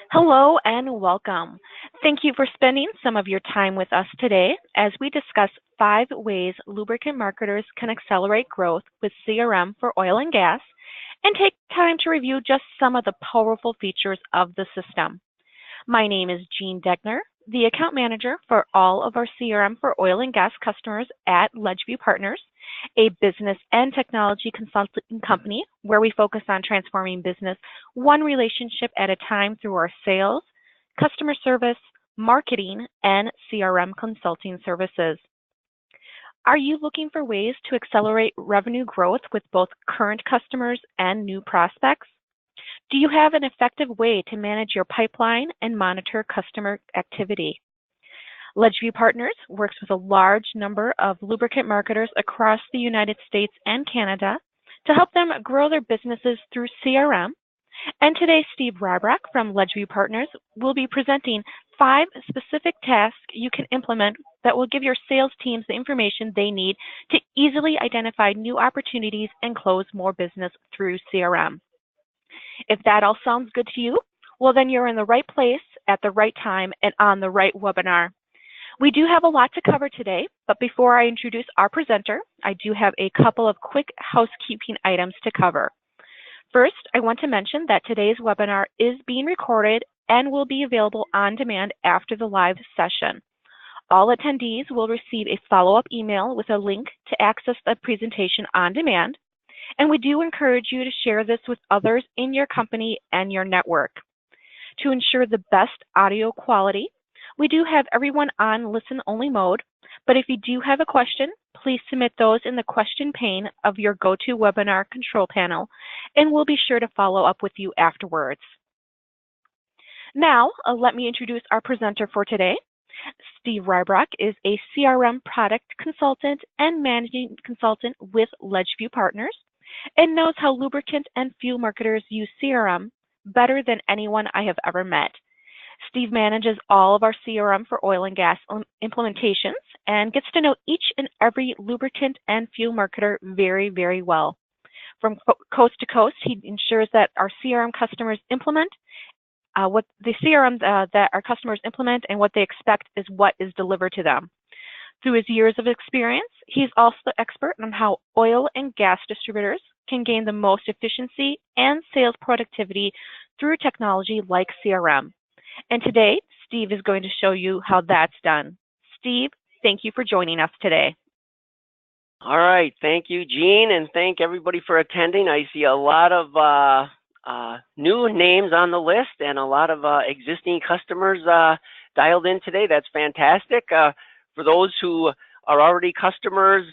Hello and welcome. Thank you for spending some of your time with us today as we discuss 5 ways lubricant marketers can accelerate growth with CRM for oil and gas and take time to review just some of the powerful features of the system. My name is Jean Degner, the account manager for all of our CRM for oil and gas customers at Ledgeview Partners, a business and technology consulting company where we focus on transforming business one relationship at a time through our sales, customer service, marketing, and CRM consulting services. Are you looking for ways to accelerate revenue growth with both current customers and new prospects? Do you have an effective way to manage your pipeline and monitor customer activity? Ledgeview Partners works with a large number of lubricant marketers across the United States and Canada to help them grow their businesses through CRM. And today, Steve Rybrock from Ledgeview Partners will be presenting 5 specific tasks you can implement that will give your sales teams the information they need to easily identify new opportunities and close more business through CRM. If that all sounds good to you, well then you're in the right place at the right time and on the right webinar. We do have a lot to cover today, but before I introduce our presenter, I do have a couple of quick housekeeping items to cover. First, I want to mention that today's webinar is being recorded and will be available on demand after the live session. All attendees will receive a follow-up email with a link to access the presentation on demand, and we do encourage you to share this with others in your company and your network. To ensure the best audio quality, we do have everyone on listen-only mode, but if you do have a question, please submit those in the question pane of your GoToWebinar control panel, and we'll be sure to follow up with you afterwards. Now, let me introduce our presenter for today. Steve Rybrock is a CRM product consultant and managing consultant with Ledgeview Partners and knows how lubricant and fuel marketers use CRM better than anyone I have ever met. Steve manages all of our CRM for oil and gas implementations and gets to know each and every lubricant and fuel marketer very, very well. From coast to coast, he ensures that our CRM customers implement what the CRM that our customers implement and what they expect is what is delivered to them. Through his years of experience, he's also the expert on how oil and gas distributors can gain the most efficiency and sales productivity through technology like CRM. And today, Steve is going to show you how that's done. Steve, thank you for joining us today. All right. Thank you, Jean, and thank everybody for attending. I see a lot of new names on the list and a lot of existing customers dialed in today. That's fantastic. For those who are already customers,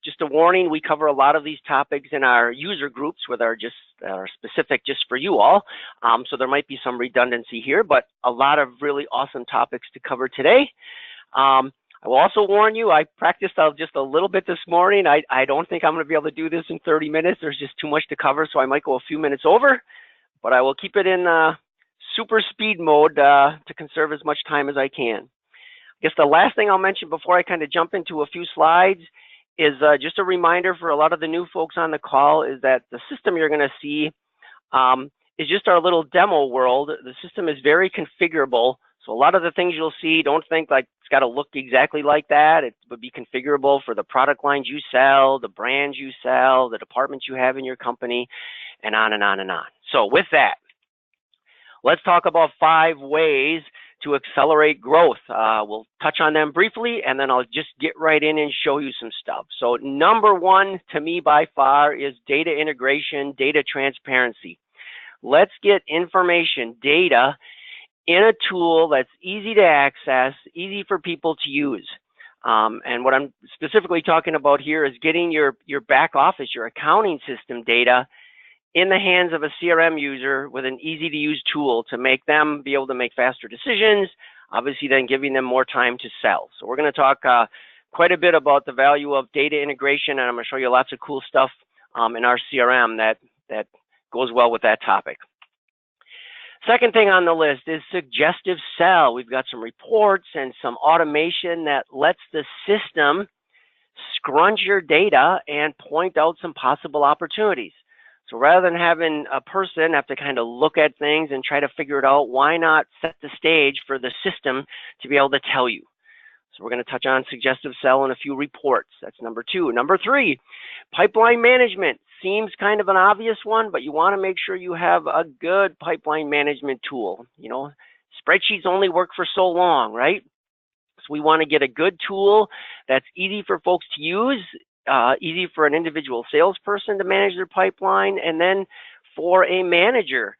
just a warning, we cover a lot of these topics in our user groups that are specific just for you all. So there might be some redundancy here, but a lot of really awesome topics to cover today. I will also warn you, I practiced just a little bit this morning. I don't think I'm going to be able to do this in 30 minutes. There's just too much to cover, so I might go a few minutes over, but I will keep it in super speed mode to conserve as much time as I can. I guess the last thing I'll mention before I kind of jump into a few slides is just a reminder for a lot of the new folks on the call is that the system you're going to see is just our little demo world. The system is very configurable. So a lot of the things you'll see, don't think like it's got to look exactly like that. It would be configurable for the product lines you sell, the brands you sell, the departments you have in your company, and on and on and on. So with that, let's talk about 5 ways to accelerate growth. We'll touch on them briefly, and then I'll just get right in and show you some stuff. So number 1 to me by far is data integration, data transparency. Let's get information, data, in a tool that's easy to access, easy for people to use. And what I'm specifically talking about here is getting your back office, your accounting system data in the hands of a CRM user with an easy to use tool to make them be able to make faster decisions, obviously then giving them more time to sell. So we're going to talk quite a bit about the value of data integration, and I'm going to show you lots of cool stuff in our CRM that goes well with that topic. Second thing on the list is suggestive sell. We've got some reports and some automation that lets the system scrunch your data and point out some possible opportunities. So rather than having a person have to kind of look at things and try to figure it out, why not set the stage for the system to be able to tell you? So we're going to touch on suggestive sell and a few reports. That's number 2. Number 3, pipeline management. Seems kind of an obvious one, but you want to make sure you have a good pipeline management tool. You know, spreadsheets only work for so long, right? So we want to get a good tool that's easy for folks to use, easy for an individual salesperson to manage their pipeline, and then for a manager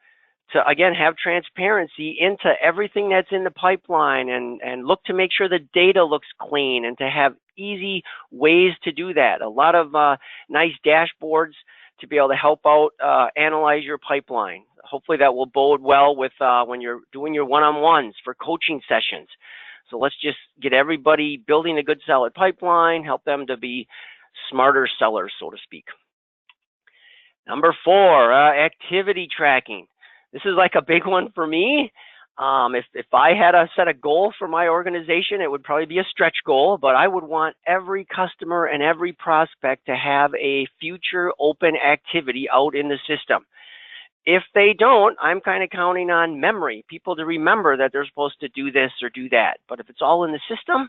to, again, have transparency into everything that's in the pipeline and look to make sure the data looks clean and to have easy ways to do that. A lot of nice dashboards to be able to help out analyze your pipeline. Hopefully that will bode well with when you're doing your one-on-ones for coaching sessions. So let's just get everybody building a good solid pipeline, help them to be smarter sellers, so to speak. Number 4, activity tracking. This is like a big one for me. If I had a set a goal for my organization, it would probably be a stretch goal, but I would want every customer and every prospect to have a future open activity out in the system. If they don't, I'm kind of counting on memory, people to remember that they're supposed to do this or do that. But if it's all in the system,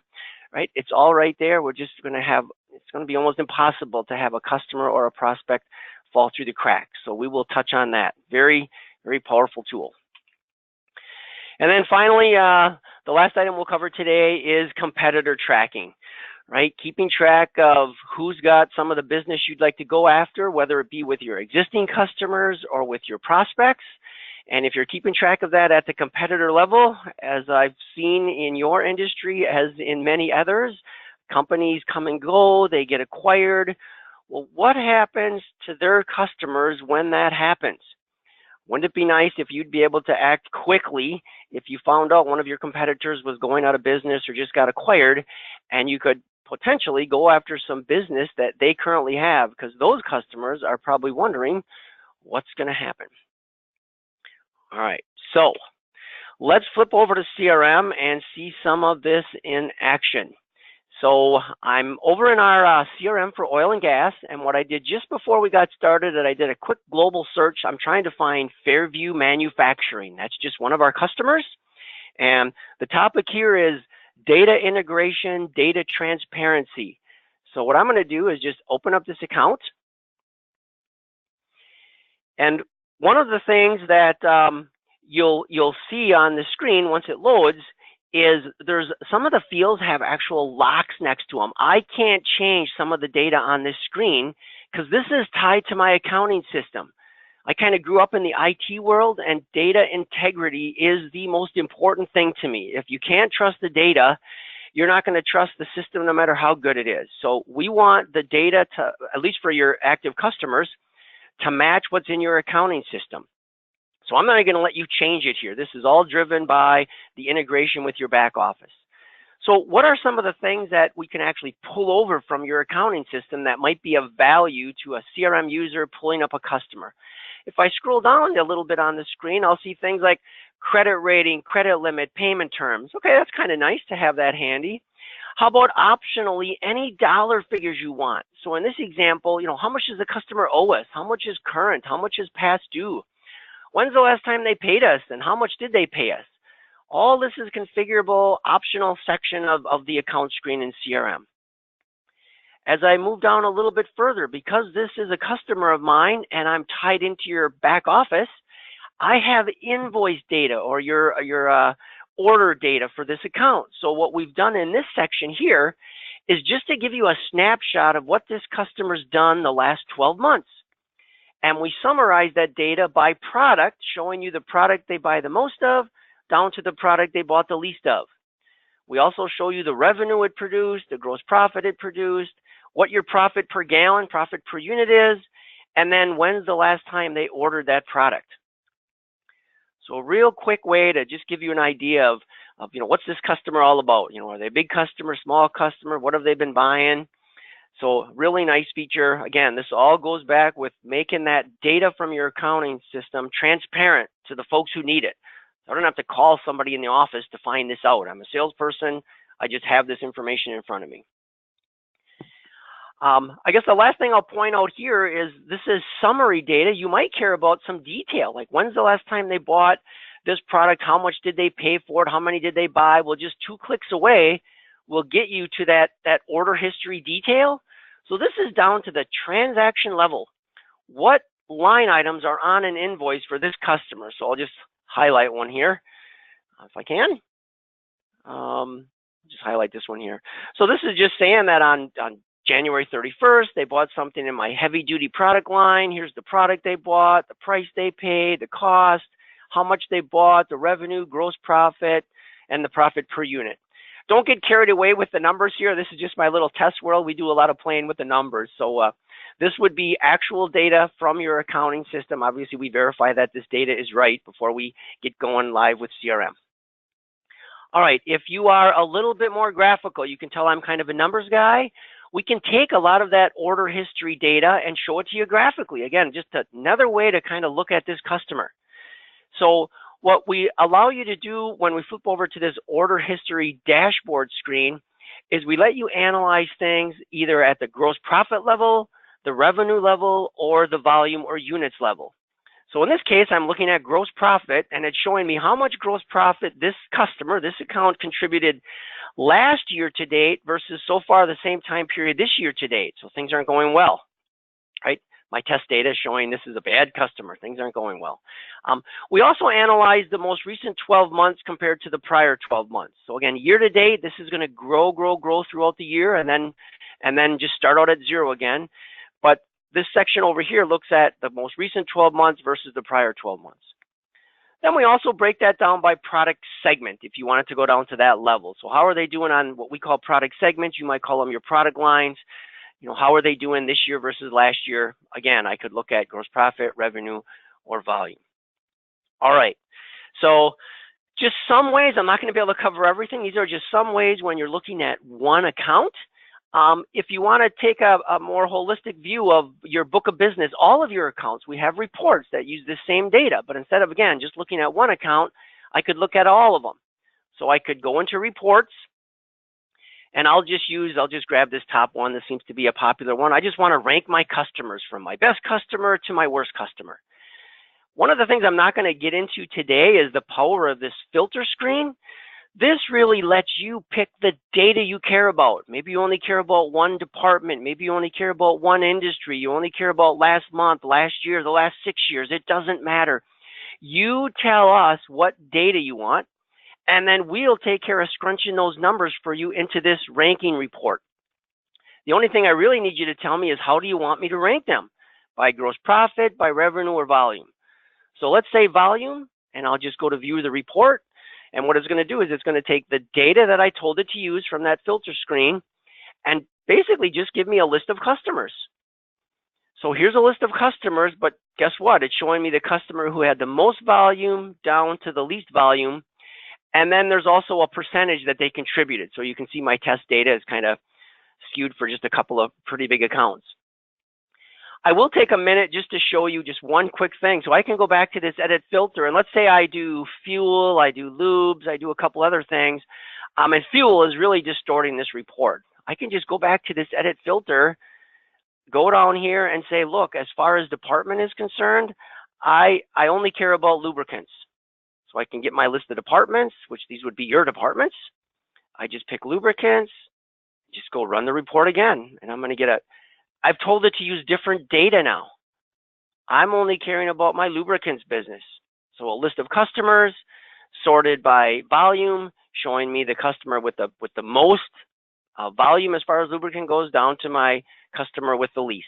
right, it's all right there. We're just going to have, it's going to be almost impossible to have a customer or a prospect fall through the cracks. So we will touch on that. Very, very powerful tool. And then finally, the last item we'll cover today is competitor tracking, right? Keeping track of who's got some of the business you'd like to go after, whether it be with your existing customers or with your prospects. And if you're keeping track of that at the competitor level, as I've seen in your industry, as in many others, companies come and go, they get acquired. Well, what happens to their customers when that happens? Wouldn't it be nice if you'd be able to act quickly if you found out one of your competitors was going out of business or just got acquired, and you could potentially go after some business that they currently have, because those customers are probably wondering what's going to happen. All right, so let's flip over to CRM and see some of this in action. So I'm over in our CRM for oil and gas, and what I did just before we got started, I did a quick global search. I'm trying to find Fairview Manufacturing. That's just one of our customers. And the topic here is data integration, data transparency. So what I'm going to do is just open up this account. And one of the things that you'll see on the screen once it loads is there's some of the fields have actual locks next to them. I can't change some of the data on this screen because this is tied to my accounting system. I kind of grew up in the IT world, and data integrity is the most important thing to me. If you can't trust the data, you're not going to trust the system no matter how good it is. So we want the data to, at least for your active customers, to match what's in your accounting system. So I'm not going to let you change it here. This is all driven by the integration with your back office. So what are some of the things that we can actually pull over from your accounting system that might be of value to a CRM user pulling up a customer? If I scroll down a little bit on the screen, I'll see things like credit rating, credit limit, payment terms. Okay, that's kind of nice to have that handy. How about optionally any dollar figures you want? So in this example, you know, how much does the customer owe us? How much is current? How much is past due? When's the last time they paid us, and how much did they pay us? All this is configurable, optional section of the account screen in CRM. As I move down a little bit further, because this is a customer of mine and I'm tied into your back office, I have invoice data or your order data for this account. So what we've done in this section here is just to give you a snapshot of what this customer's done the last 12 months. And we summarize that data by product, showing you the product they buy the most of, down to the product they bought the least of. We also show you the revenue it produced, the gross profit it produced, what your profit per gallon, profit per unit is, and then when's the last time they ordered that product. So a real quick way to just give you an idea of you know, what's this customer all about? You know, are they a big customer, small customer? What have they been buying? So really nice feature. Again, this all goes back with making that data from your accounting system transparent to the folks who need it. I don't have to call somebody in the office to find this out. I'm a salesperson. I just have this information in front of me. I guess the last thing I'll point out here is this is summary data. You might care about some detail, like when's the last time they bought this product, how much did they pay for it, how many did they buy. Well, just 2 clicks away will get you to that order history detail. So this is down to the transaction level. What line items are on an invoice for this customer? So I'll just highlight one here if I can. Just highlight this one here. So this is just saying that on January 31st, they bought something in my heavy duty product line. Here's the product they bought, the price they paid, the cost, how much they bought, the revenue, gross profit, and the profit per unit. Don't get carried away with the numbers here. This is just my little test world. We do a lot of playing with the numbers. So this would be actual data from your accounting system. Obviously, we verify that this data is right before we get going live with CRM. All right, if you are a little bit more graphical, you can tell I'm kind of a numbers guy. We can take a lot of that order history data and show it to you graphically. Again, just another way to kind of look at this customer. So what we allow you to do when we flip over to this order history dashboard screen is we let you analyze things either at the gross profit level, the revenue level, or the volume or units level. So in this case, I'm looking at gross profit, and it's showing me how much gross profit this customer, this account contributed last year to date versus so far the same time period this year to date. So things aren't going well, right? My test data is showing this is a bad customer. Things aren't going well. We also analyze the most recent 12 months compared to the prior 12 months. So again, year to date, this is going to grow throughout the year, and then just start out at 0 again. But this section over here looks at the most recent 12 months versus the prior 12 months. Then we also break that down by product segment if you wanted to go down to that level. So how are they doing on what we call product segments? You might call them your product lines. You know, how are they doing this year versus last year? Again, I could look at gross profit, revenue, or volume. All right. So just some ways, I'm not going to be able to cover everything. These are just some ways when you're looking at one account. If you want to take a more holistic view of your book of business, all of your accounts, we have reports that use the same data. But instead of, again, just looking at one account, I could look at all of them. So I could go into reports, and I'll just grab this top one. This seems to be a popular one. I just want to rank my customers from my best customer to my worst customer. One of the things I'm not going to get into today is the power of this filter screen. This really lets you pick the data you care about. Maybe you only care about one department. Maybe you only care about one industry. You only care about last month, last year, the last 6 years. It doesn't matter. You tell us what data you want, and then we'll take care of scrunching those numbers for you into this ranking report. The only thing I really need you to tell me is how do you want me to rank them? By gross profit, by revenue, or volume? So let's say volume, and I'll just go to view the report. And what it's going to do is it's going to take the data that I told it to use from that filter screen and basically just give me a list of customers. So here's a list of customers, but guess what? It's showing me the customer who had the most volume down to the least volume. And then there's also a percentage that they contributed. So you can see my test data is kind of skewed for just a couple of pretty big accounts. I will take a minute just to show you just one quick thing. So I can go back to this edit filter, and let's say I do fuel, I do lubes, I do a couple other things, and fuel is really distorting this report. I can just go back to this edit filter, go down here and say, look, as far as department is concerned, I only care about lubricants. So I can get my list of departments, which these would be your departments. I just pick lubricants, just go run the report again, and I'm going to get I've told it to use different data now. I'm only caring about my lubricants business. So a list of customers sorted by volume, showing me the customer with the most volume as far as lubricant goes down to my customer with the least.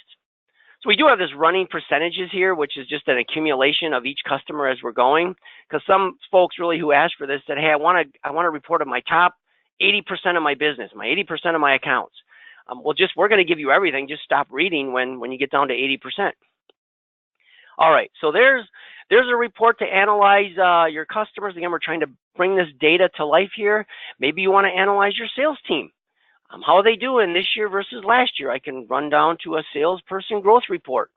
So we do have this running percentages here, which is just an accumulation of each customer as we're going. Because some folks really who asked for this said, hey, I want to report on my top 80% of my business, my 80% of my accounts. Well, we're going to give you everything. Just stop reading when you get down to 80%. All right, so there's a report to analyze your customers. Again, we're trying to bring this data to life here. Maybe you want to analyze your sales team. How are they doing this year versus last year? I can run down to a salesperson growth report.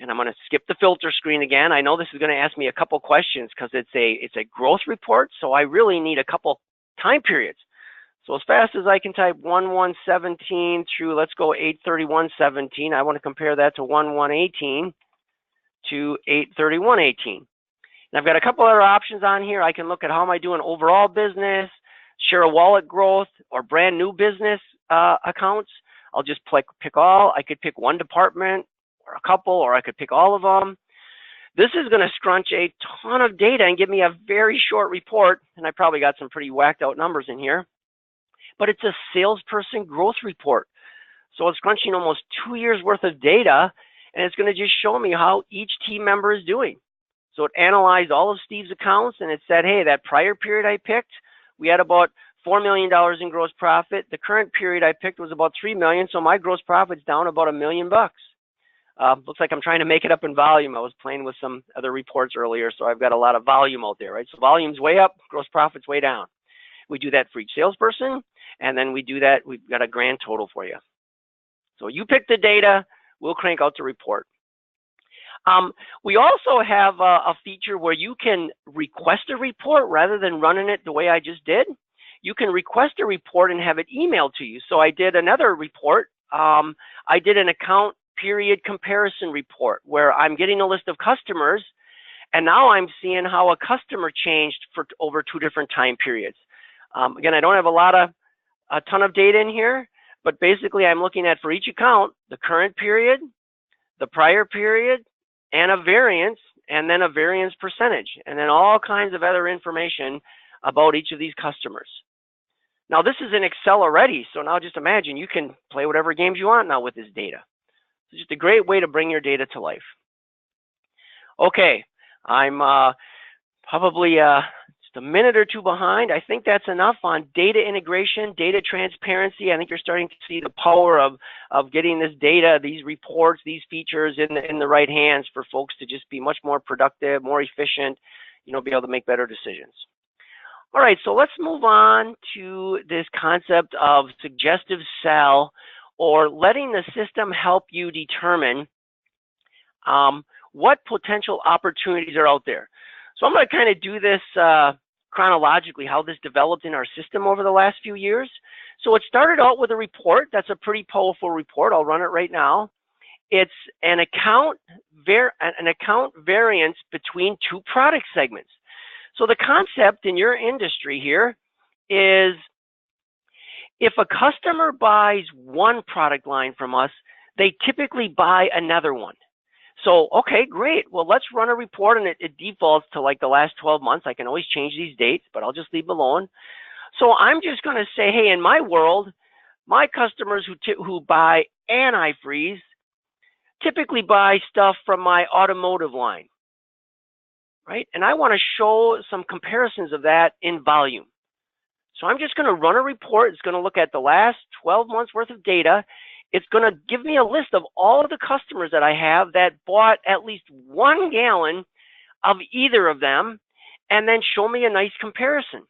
And I'm going to skip the filter screen again. I know this is going to ask me a couple questions because it's a growth report, so I really need a couple time periods. So as fast as I can type 1117 through, let's go 83117, I want to compare that to 1118 to 83118. And I've got a couple other options on here. I can look at how am I doing overall business, share of wallet growth, or brand new business accounts. I'll just pick all. I could pick one department or a couple, or I could pick all of them. This is going to scrunch a ton of data and give me a very short report, and I probably got some pretty whacked out numbers in here, but it's a salesperson growth report. So it's crunching almost 2 years worth of data, and it's going to just show me how each team member is doing. So it analyzed all of Steve's accounts, and it said, hey, that prior period I picked, we had about $4 million in gross profit. The current period I picked was about $3 million, so my gross profit's down about $1 million bucks. Looks like I'm trying to make it up in volume. I was playing with some other reports earlier, so I've got a lot of volume out there, right? So volume's way up, gross profit's way down. We do that for each salesperson, and then we do that, we've got a grand total for you. So you pick the data, we'll crank out the report. We also have a feature where you can request a report rather than running it the way I just did. You can request a report and have it emailed to you. So I did another report. I did an account period comparison report where I'm getting a list of customers, and now I'm seeing how a customer changed for over 2 different time periods. Again, I don't have a ton of data in here, but basically I'm looking at for each account, the current period, the prior period, and a variance, and then a variance percentage, and then all kinds of other information about each of these customers. Now this is in Excel already, so now just imagine you can play whatever games you want now with this data. It's just a great way to bring your data to life. Okay, I'm probably just a minute or two behind. I think that's enough on data integration, data transparency. I think you're starting to see the power of getting this data, these reports, these features in the right hands for folks to just be much more productive, more efficient, be able to make better decisions. All right, so let's move on to this concept of suggestive sell, or letting the system help you determine what potential opportunities are out there. So I'm going to kind of do this chronologically, how this developed in our system over the last few years. So it started out with a report. That's a pretty powerful report. I'll run it right now. It's an account variance between 2 product segments. So the concept in your industry here is if a customer buys one product line from us, they typically buy another one. So, okay, great. Well, let's run a report, and it defaults to like the last 12 months. I can always change these dates, but I'll just leave them alone. So I'm just going to say, hey, in my world, my customers who buy antifreeze typically buy stuff from my automotive line, right? And I want to show some comparisons of that in volume. So I'm just going to run a report. It's going to look at the last 12 months worth of data. It's going to give me a list of all of the customers that I have that bought at least 1 gallon of either of them, and then show me a nice comparison.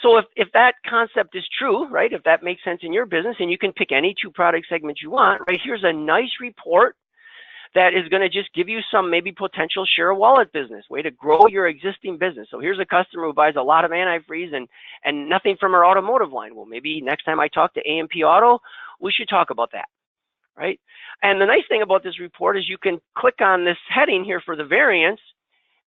So if that concept is true, right, if that makes sense in your business, and you can pick any 2 product segments you want, right, here's a nice report that is going to just give you some maybe potential share of wallet business, way to grow your existing business. So here's a customer who buys a lot of antifreeze and nothing from our automotive line. Well, maybe next time I talk to AMP Auto, we should talk about that, right? And the nice thing about this report is you can click on this heading here for the variance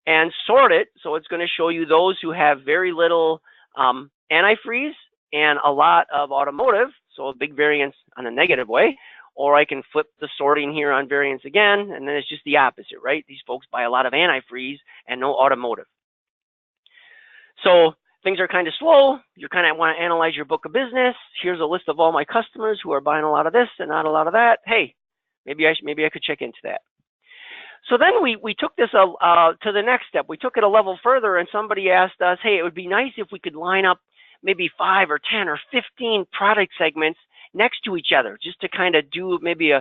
and sort it. So it's going to show you those who have very little antifreeze and a lot of automotive, so a big variance on a negative way. Or I can flip the sorting here on variance again, and then it's just the opposite, right? These folks buy a lot of antifreeze and no automotive. So things are kind of slow. You kind of want to analyze your book of business. Here's a list of all my customers who are buying a lot of this and not a lot of that. Hey, maybe I could check into that. So then we took this to the next step. We took it a level further, and somebody asked us, hey, it would be nice if we could line up maybe 5 or 10 or 15 product segments next to each other, just to kind of do maybe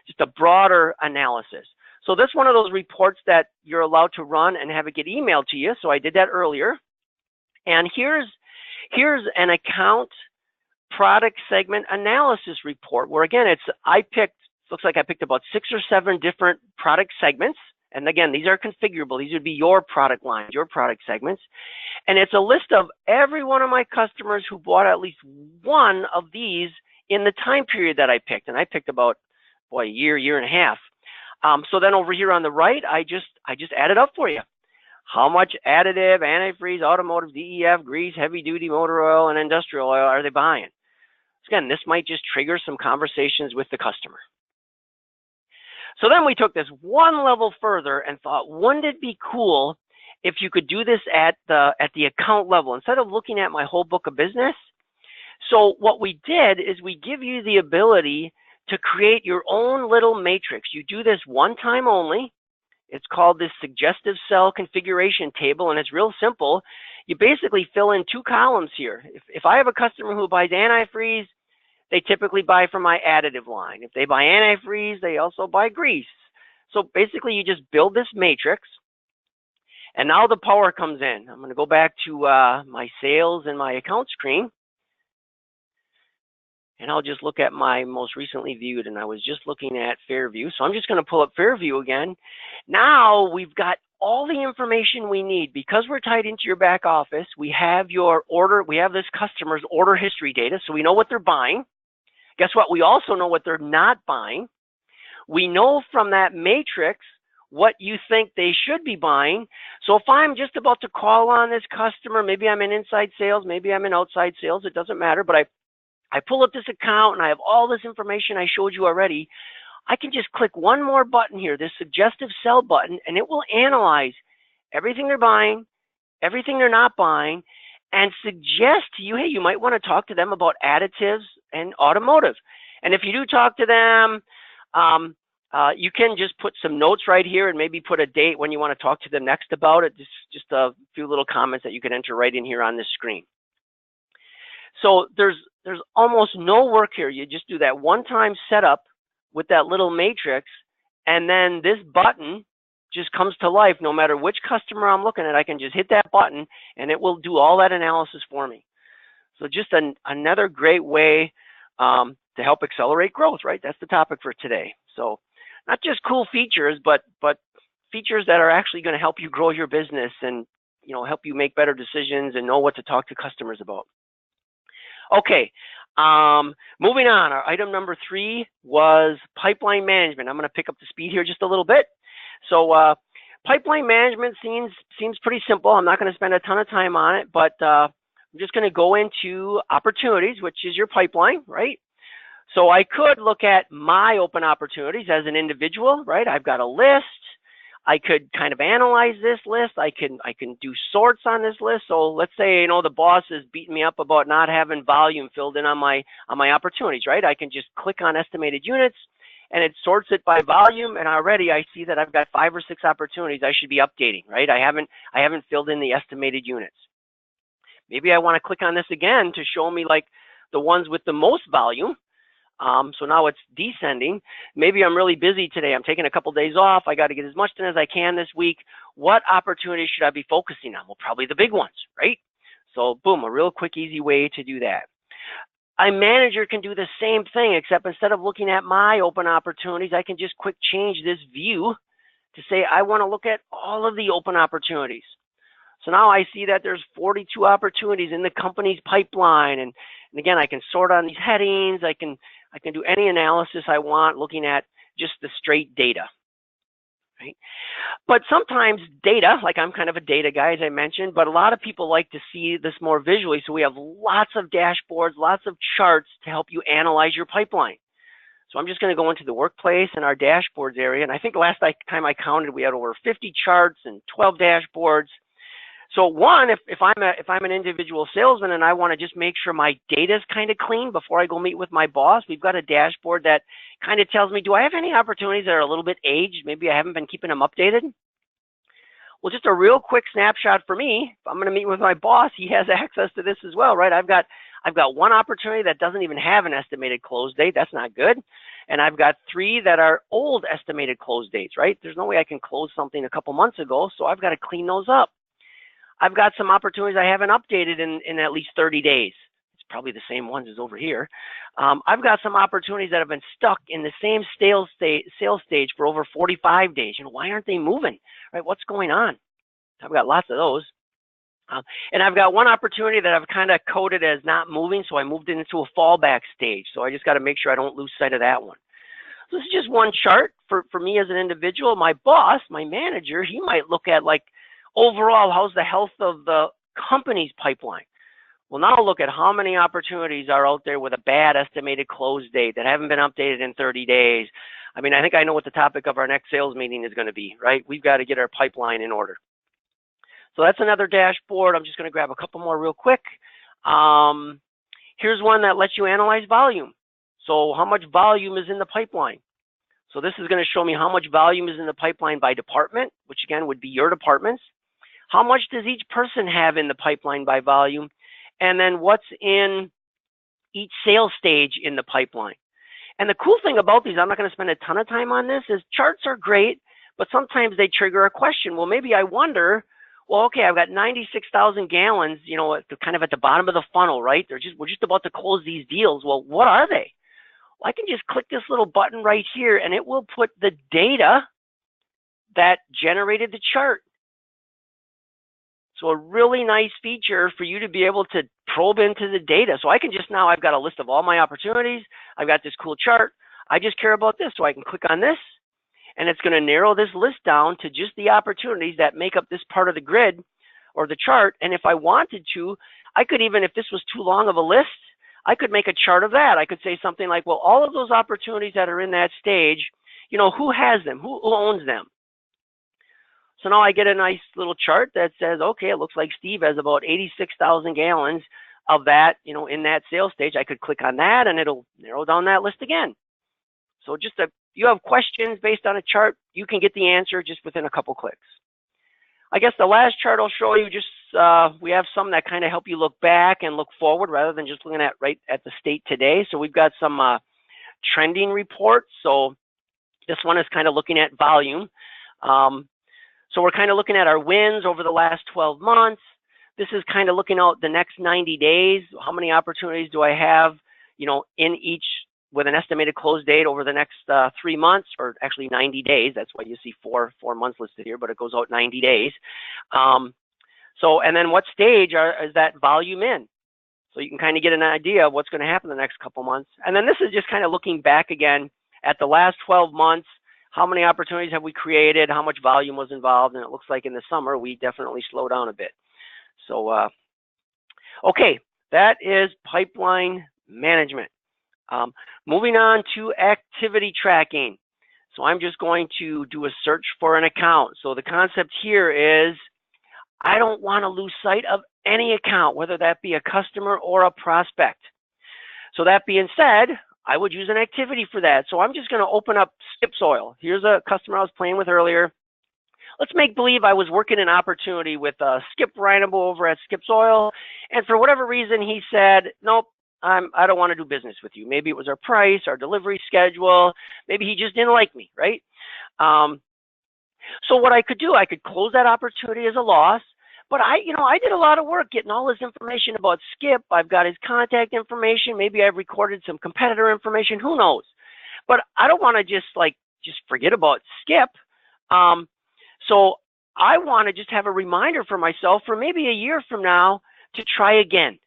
just a broader analysis. So this is one of those reports that you're allowed to run and have it get emailed to you. So I did that earlier. And here's an account product segment analysis report where, again, looks like I picked about 6 or 7 different product segments, And again, these are configurable. These would be your product lines, your product segments. And it's a list of every one of my customers who bought at least one of these in the time period that I picked. And I picked about, boy, a year and a half. So then over here on the right, I just added up for you. How much additive, antifreeze, automotive, DEF, grease, heavy duty motor oil, and industrial oil are they buying? So again, this might just trigger some conversations with the customer. So then we took this one level further and thought, wouldn't it be cool if you could do this at the account level instead of looking at my whole book of business? So what we did is we give you the ability to create your own little matrix. You do this one time only. It's called this suggestive cell configuration table, and it's real simple. You basically fill in two columns here. If I have a customer who buys antifreeze, they typically buy from my additive line. If they buy antifreeze, they also buy grease. So basically, you just build this matrix, and now the power comes in. I'm going to go back to my sales and my account screen. And I'll just look at my most recently viewed, and I was just looking at Fairview. So I'm just going to pull up Fairview again. Now we've got all the information we need. Because we're tied into your back office, we have your order, we have this customer's order history data, so we know what they're buying. Guess what? We also know what they're not buying. We know from that matrix what you think they should be buying. So if I'm just about to call on this customer, maybe I'm in inside sales, maybe I'm in outside sales, it doesn't matter, but I pull up this account and I have all this information I showed you already. I can just click one more button here, this suggestive sell button, and it will analyze everything they're buying, everything they're not buying, and suggest to you, hey, you might want to talk to them about additives and automotive. And if you do talk to them, you can just put some notes right here and maybe put a date when you want to talk to them next about it. Just a few little comments that you can enter right in here on this screen. So there's almost no work here. You just do that one-time setup with that little matrix, and then this button just comes to life. No matter which customer I'm looking at, I can just hit that button, and it will do all that analysis for me. So just another great way to help accelerate growth, right? That's the topic for today. So not just cool features, but features that are actually going to help you grow your business and help you make better decisions and know what to talk to customers about. Okay, moving on. Our item number 3 was pipeline management. I'm going to pick up the speed here just a little bit. So pipeline management seems pretty simple. I'm not going to spend a ton of time on it, but I'm just going to go into opportunities, which is your pipeline, right? So I could look at my open opportunities as an individual, right? I've got a list. I could kind of analyze this list. I can do sorts on this list. So let's say, the boss is beating me up about not having volume filled in on my opportunities, right? I can just click on estimated units and it sorts it by volume, and already I see that I've got 5 or 6 opportunities I should be updating, right? I haven't filled in the estimated units. Maybe I want to click on this again to show me like the ones with the most volume. So now it's descending. Maybe I'm really busy today. I'm taking a couple days off. I got to get as much done as I can this week. What opportunities should I be focusing on? Well, probably the big ones, right? So boom, a real quick, easy way to do that. A manager can do the same thing, except instead of looking at my open opportunities, I can just quick change this view to say I want to look at all of the open opportunities. So now I see that there's 42 opportunities in the company's pipeline. And again, I can sort on these headings. I can do any analysis I want looking at just the straight data, right? But sometimes data, like I'm kind of a data guy, as I mentioned, but a lot of people like to see this more visually. So we have lots of dashboards, lots of charts to help you analyze your pipeline. So I'm just going to go into the workplace and our dashboards area. And I think last time I counted, we had over 50 charts and 12 dashboards. So one, if I'm an individual salesman and I want to just make sure my data is kind of clean before I go meet with my boss, we've got a dashboard that kind of tells me, do I have any opportunities that are a little bit aged? Maybe I haven't been keeping them updated. Well, just a real quick snapshot for me. If I'm going to meet with my boss, he has access to this as well, right? I've got one opportunity that doesn't even have an estimated close date. That's not good. And I've got 3 that are old estimated close dates, right? There's no way I can close something a couple months ago, so I've got to clean those up. I've got some opportunities I haven't updated in at least 30 days. It's probably the same ones as over here. I've got some opportunities that have been stuck in the same sales stage for over 45 days. Why aren't they moving? Right? What's going on? I've got lots of those. And I've got one opportunity that I've kind of coded as not moving, so I moved it into a fallback stage. So I just got to make sure I don't lose sight of that one. So this is just one chart for me as an individual. My boss, my manager, he might look at like overall, how's the health of the company's pipeline? Well, now look at how many opportunities are out there with a bad estimated close date that haven't been updated in 30 days. I mean, I think I know what the topic of our next sales meeting is going to be, right? We've got to get our pipeline in order. So that's another dashboard. I'm just going to grab a couple more real quick. Here's one that lets you analyze volume. So how much volume is in the pipeline? So this is going to show me how much volume is in the pipeline by department, which again would be your departments. How much does each person have in the pipeline by volume? And then what's in each sales stage in the pipeline? And the cool thing about these, I'm not going to spend a ton of time on this, is charts are great, but sometimes they trigger a question. Well, maybe I wonder, well, okay, I've got 96,000 gallons, kind of at the bottom of the funnel, right? We're just about to close these deals. Well, what are they? Well, I can just click this little button right here, and it will put the data that generated the chart. So a really nice feature for you to be able to probe into the data. So I can just now, I've got a list of all my opportunities. I've got this cool chart. I just care about this. So I can click on this, and it's going to narrow this list down to just the opportunities that make up this part of the grid or the chart. And if I wanted to, I could even, if this was too long of a list, I could make a chart of that. I could say something like, well, all of those opportunities that are in that stage, who has them? Who owns them? So now I get a nice little chart that says, okay, it looks like Steve has about 86,000 gallons of that, in that sales stage. I could click on that and it'll narrow down that list again. So just if you have questions based on a chart, you can get the answer just within a couple clicks. I guess the last chart I'll show you, we have some that kind of help you look back and look forward rather than just looking at right at the state today. So we've got some trending reports. So this one is kind of looking at volume. So we're kind of looking at our wins over the last 12 months. This is kind of looking out the next 90 days. How many opportunities do I have, in each with an estimated close date over the next 3 months, or actually 90 days. That's why you see four months listed here, but it goes out 90 days. And then what stage is that volume in? So you can kind of get an idea of what's going to happen the next couple months. And then this is just kind of looking back again at the last 12 months. How many opportunities have we created? How much volume was involved? And it looks like in the summer, we definitely slowed down a bit. So, okay, that is pipeline management. Moving on to activity tracking. So I'm just going to do a search for an account. So the concept here is I don't want to lose sight of any account, whether that be a customer or a prospect. So that being said, I would use an activity for that. So I'm just going to open up Skip Soil. Here's a customer I was playing with earlier. Let's make believe I was working an opportunity with Skip Reinable over at Skip Soil. And for whatever reason, he said, nope, I don't want to do business with you. Maybe it was our price, our delivery schedule. Maybe he just didn't like me, right? So what I could do, I could close that opportunity as a loss. But I did a lot of work getting all this information about Skip. I've got his contact information. Maybe I've recorded some competitor information. Who knows? But I don't want to just forget about Skip. So I want to just have a reminder for myself for maybe a year from now to try again.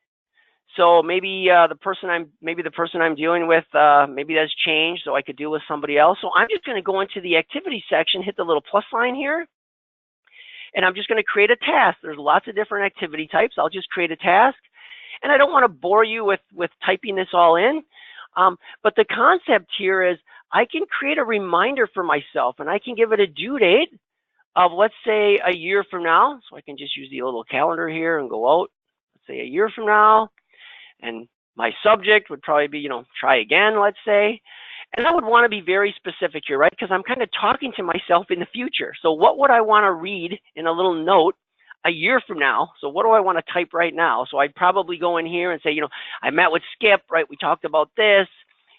So maybe the person I'm dealing with, maybe that's changed, so I could deal with somebody else. So I'm just going to go into the activity section, hit the little plus sign here. And I'm just going to create a task. There's lots of different activity types. I'll just create a task. And I don't want to bore you with typing this all in. But the concept here is I can create a reminder for myself, and I can give it a due date of, let's say, a year from now. So I can just use the little calendar here and go out, let's say a year from now. And my subject would probably be, try again, let's say. And I would want to be very specific here, right? Because I'm kind of talking to myself in the future. So what would I want to read in a little note a year from now? So what do I want to type right now? So I'd probably go in here and say, I met with Skip, right? We talked about this.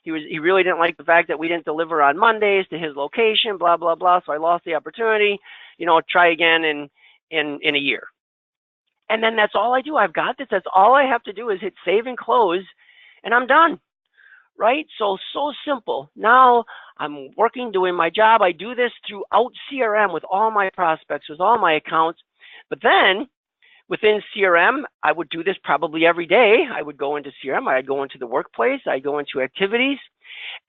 He really didn't like the fact that we didn't deliver on Mondays to his location, blah, blah, blah. So I lost the opportunity, try again in a year. And then that's all I do. I've got this. That's all I have to do is hit save and close, and I'm done. Right? So simple. Now I'm working, doing my job. I do this throughout CRM with all my prospects, with all my accounts. But then within CRM, I would do this probably every day. I would go into CRM. I'd go into the workplace. I'd go into activities,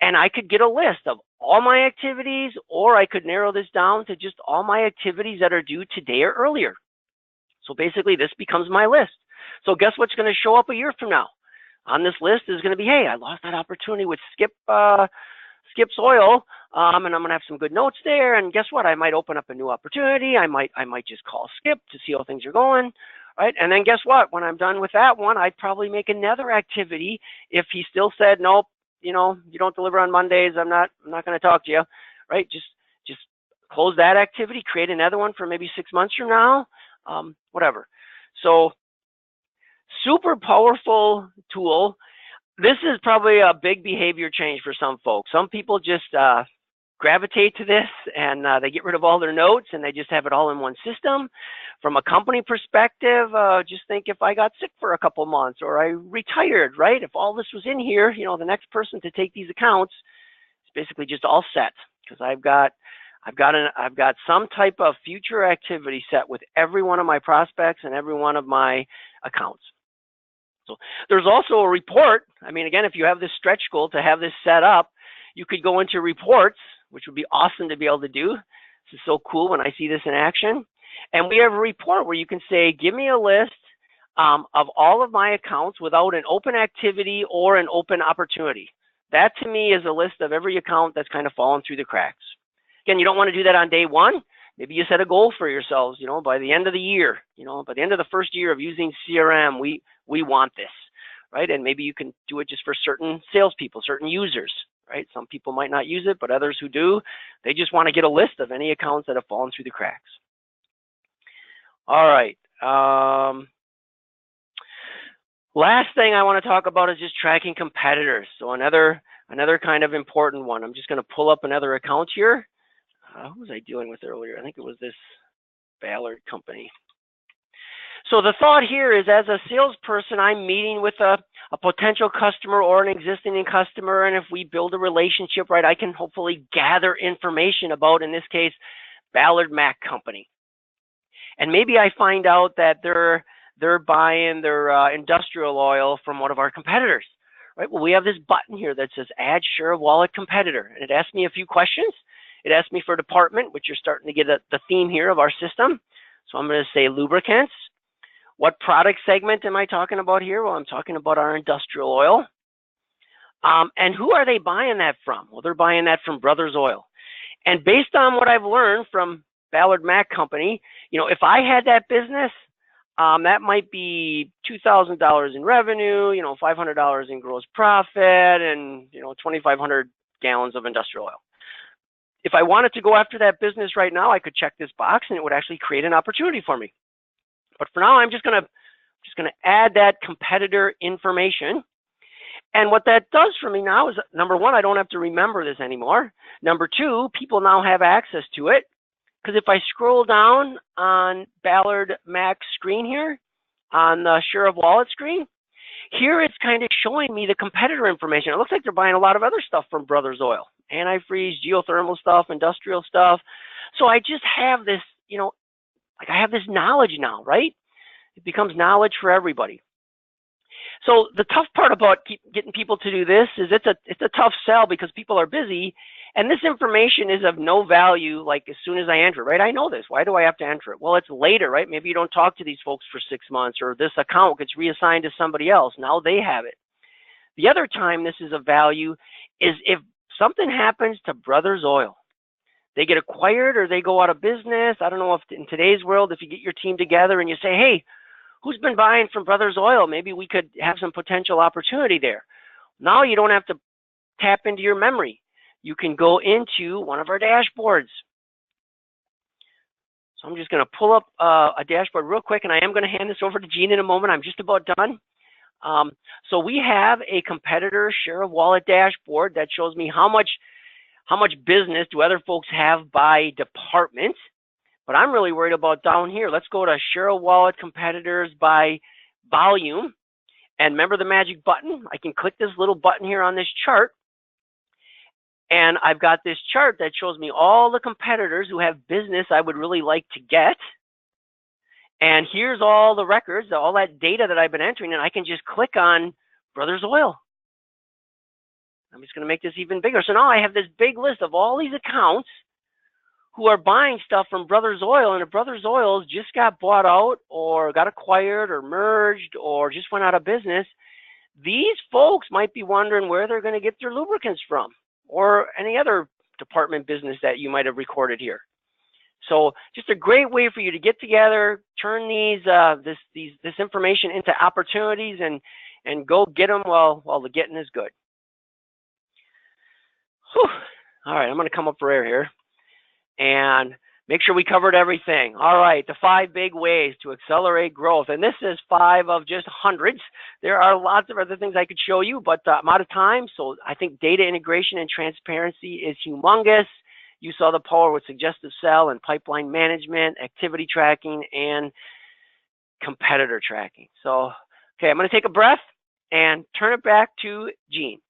and I could get a list of all my activities, or I could narrow this down to just all my activities that are due today or earlier. So basically, this becomes my list. So guess what's going to show up a year from now? On this list is going to be, hey, I lost that opportunity with Skip's Oil, and I'm going to have some good notes there. And guess what? I might open up a new opportunity. I might just call Skip to see how things are going, right? And then guess what? When I'm done with that one, I'd probably make another activity. If he still said, nope, you don't deliver on Mondays, I'm not going to talk to you, right? Just close that activity, create another one for maybe 6 months from now, whatever. So super powerful tool. This is probably a big behavior change for some folks. Some people just gravitate to this, and they get rid of all their notes and they just have it all in one system. From a company perspective, just think if I got sick for a couple months or I retired, right? If all this was in here, the next person to take these accounts is basically just all set, because I've got some type of future activity set with every one of my prospects and every one of my accounts. So there's also a report. I mean, again, if you have this stretch goal to have this set up, you could go into reports, which would be awesome to be able to do. This is so cool when I see this in action. And we have a report where you can say, give me a list of all of my accounts without an open activity or an open opportunity. That to me is a list of every account that's kind of fallen through the cracks. Again, you don't want to do that on day one. Maybe you set a goal for yourselves, by the end of the year, by the end of the first year of using CRM, we want this, right? And maybe you can do it just for certain salespeople, certain users, right? Some people might not use it, but others who do, they just want to get a list of any accounts that have fallen through the cracks. All right. Last thing I want to talk about is just tracking competitors. So another kind of important one. I'm just going to pull up another account here. Who was I dealing with earlier? I think it was this Ballard company. So the thought here is, as a salesperson, I'm meeting with a potential customer or an existing customer, and if we build a relationship, right, I can hopefully gather information about, in this case, Ballard Mac Company. And maybe I find out that they're buying their industrial oil from one of our competitors, right? Well, we have this button here that says Add Share of Wallet Competitor, and it asks me a few questions. It asks me for department, which you're starting to get the theme here of our system. So I'm going to say lubricants. What product segment am I talking about here? Well, I'm talking about our industrial oil. And who are they buying that from? Well, they're buying that from Brothers Oil. And based on what I've learned from Ballard Mac Company, if I had that business, that might be $2,000 in revenue, $500 in gross profit, and 2,500 gallons of industrial oil. If I wanted to go after that business right now, I could check this box and it would actually create an opportunity for me. But for now, I'm just gonna add that competitor information. And what that does for me now is, number one, I don't have to remember this anymore. Number two, people now have access to it. Because if I scroll down on Ballard Mac's screen here, on the Share of Wallet screen, here it's kind of showing me the competitor information. It looks like they're buying a lot of other stuff from Brothers Oil. Antifreeze, geothermal stuff, industrial stuff. So I just have this, I have this knowledge now, right? It becomes knowledge for everybody. So the tough part about getting people to do this is it's a tough sell, because people are busy, and this information is of no value like as soon as I enter it, right? I know this. Why do I have to enter it? Well, it's later, right? Maybe you don't talk to these folks for 6 months, or this account gets reassigned to somebody else. Now they have it. The other time this is of value is if something happens to Brothers Oil. They get acquired or they go out of business. I don't know if in today's world, if you get your team together and you say, hey, who's been buying from Brothers Oil? Maybe we could have some potential opportunity there. Now you don't have to tap into your memory. You can go into one of our dashboards. So I'm just going to pull up a dashboard real quick, and I am going to hand this over to Gene in a moment. I'm just about done. So we have a competitor share of wallet dashboard that shows me how much business do other folks have by department, But I'm really worried about down here. Let's go to share a wallet competitors by volume. And remember the magic button? I can click this little button here on this chart. And I've got this chart that shows me all the competitors who have business I would really like to get. And here's all the records, all that data that I've been entering, and I can just click on Brothers Oil. I'm just going to make this even bigger. So now I have this big list of all these accounts who are buying stuff from Brothers Oil, and if Brothers Oil just got bought out or got acquired or merged or just went out of business, these folks might be wondering where they're going to get their lubricants from, or any other department business that you might have recorded here. So just a great way for you to get together, turn this information into opportunities, and go get them while the getting is good. Whew. All right, I'm going to come up for air here and make sure we covered everything. All right, the 5 big ways to accelerate growth. And this is 5 of just hundreds. There are lots of other things I could show you, but I'm out of time. So I think data integration and transparency is humongous. You saw the power with suggestive sell and pipeline management, activity tracking, and competitor tracking. So, okay, I'm going to take a breath and turn it back to Jean.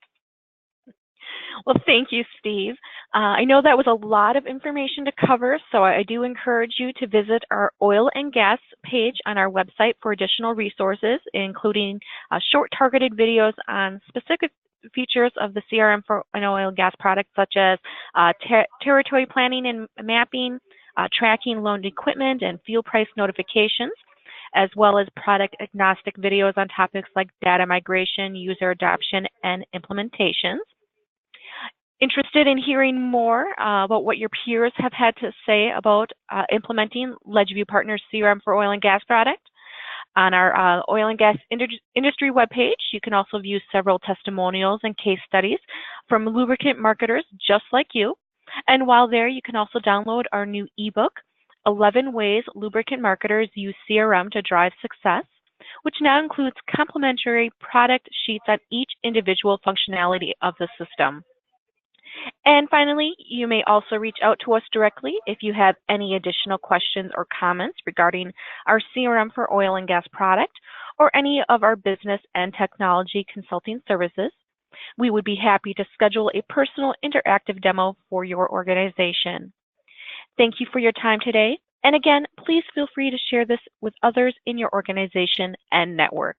Well, thank you, Steve. I know that was a lot of information to cover, so I do encourage you to visit our oil and gas page on our website for additional resources, including short targeted videos on specific features of the CRM for an oil and gas product, such as territory planning and mapping, tracking loaned equipment and fuel price notifications, as well as product agnostic videos on topics like data migration, user adoption, and implementations. Interested in hearing more about what your peers have had to say about implementing Ledgeview Partners CRM for oil and gas product? On our oil and gas industry webpage, you can also view several testimonials and case studies from lubricant marketers just like you. And while there, you can also download our new ebook, 11 Ways Lubricant Marketers Use CRM to Drive Success, which now includes complimentary product sheets on each individual functionality of the system. And finally, you may also reach out to us directly if you have any additional questions or comments regarding our CRM for oil and gas product or any of our business and technology consulting services. We would be happy to schedule a personal interactive demo for your organization. Thank you for your time today. And again, please feel free to share this with others in your organization and network.